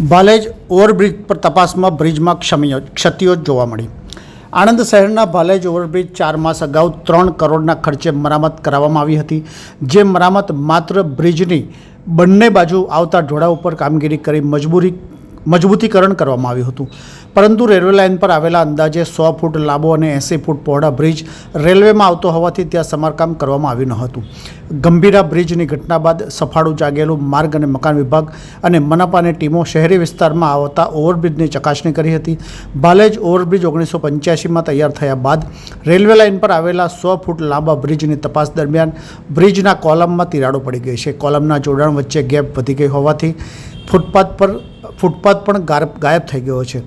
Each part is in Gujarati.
ભાલેજ ઓવરબ્રિજ પર તપાસમાં બ્રિજમાં ક્ષતિઓ જોવા મળી। આણંદ શહેરના ભાલેજ ઓવરબ્રિજ 4 માસ અગાઉ 3 કરોડના ખર્ચે મરામત કરવામાં આવી હતી। જે મરામત માત્ર બ્રિજની બંને બાજુ આવતા ઢોળા ઉપર કામગીરી કરી મજબૂતીકરણ કરવામાં આવ્યું હતું, પરંતુ રેલવે લાઇન પર આવેલા અંદાજે 100 ફૂટ લાંબો અને 80 ફૂટ પહોળા બ્રિજ રેલવેમાં આવતો હોવાથી ત્યાં સમારકામ કરવામાં આવ્યું ન હતું। ગંભીરા બ્રિજની ઘટના બાદ સફાળું જાગેલું માર્ગ અને મકાન વિભાગ અને મનપાની ટીમો શહેરી વિસ્તારમાં આવતા ઓવરબ્રિજની ચકાસણી કરી હતી। ભાલેજ ઓવરબ્રિજ 1985માં તૈયાર થયા બાદ રેલવે લાઇન પર આવેલા 100 ફૂટ લાંબા બ્રિજની તપાસ દરમિયાન બ્રિજના કોલમમાં તિરાડો પડી ગઈ છે। કોલમના જોડાણ વચ્ચે ગેપ વધી ગઈ હોવાથી ફૂટપાથ પણ ગાયબ થઈ ગયો છે,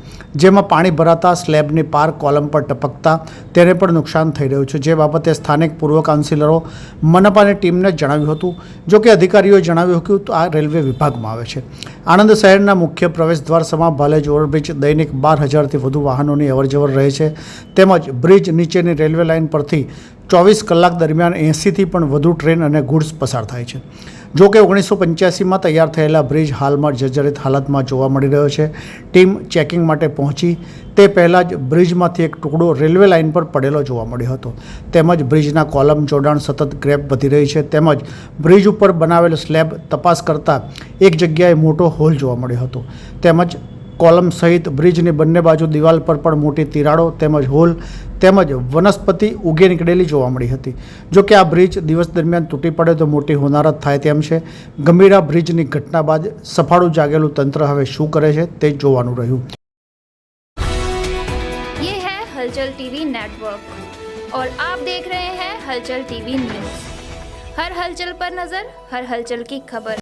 જેમાં પાણી ભરાતા સ્લેબની પાર કોલમ પર ટપકતા તેને પણ નુકસાન થઈ રહ્યું છે। જે બાબતે સ્થાનિક પૂર્વ કાઉન્સિલરો મનપાની ટીમને જણાવ્યું હતું, જો કે અધિકારીઓએ જણાવ્યું હતું કે આ રેલવે વિભાગમાં આવે છે। આણંદ શહેરના મુખ્ય પ્રવેશદ્વાર સમા ભાલેજ ઓવરબ્રિજ દૈનિક 12,000થી વધુ વાહનોની અવરજવર રહે છે, તેમજ બ્રિજ નીચેની રેલવે લાઇન પરથી 24 કલાક દરમિયાન 80થી પણ વધુ ટ્રેન અને ગુડ્સ પસાર થાય છે। જો કે 1985માં તૈયાર થયેલા બ્રિજ હાલમાં જર્જરિત હાલતમાં જોવા મળી રહ્યો છે। ટીમ ચેકિંગ માટે પહોંચી તે પહેલાં જ બ્રિજમાંથી એક ટુકડો રેલવે લાઇન પર પડેલો જોવા મળ્યો હતો, તેમજ બ્રિજના કોલમ જોડાણ સતત ગ્રેપ વધી રહી છે, તેમજ બ્રિજ ઉપર બનાવેલ સ્લેબ તપાસ કરતાં એક જગ્યાએ મોટો હોલ જોવા મળ્યો હતો, તેમજ કોલમ સહિત બ્રિજની બંને બાજુ દિવાલ પર પણ મોટી તિરાડો તેમજ હોલ તેમજ વનસ્પતિ ઉગી નીકળેલી જોવા મળી હતી। જો કે આ બ્રિજ દિવસ દરમિયાન તૂટી પડે તો મોટી હોનારત થાય તેમ છે। ગંભીરા બ્રિજની ઘટના બાદ સફાળું જાગેલું તંત્ર હવે શું કરે છે તે જોવાનું રહ્યું। ये है हलचल टीवी नेटवर्क और आप देख रहे हैं हलचल टीवी न्यूज। हर हलचल पर नजर, हर हलचल की खबर।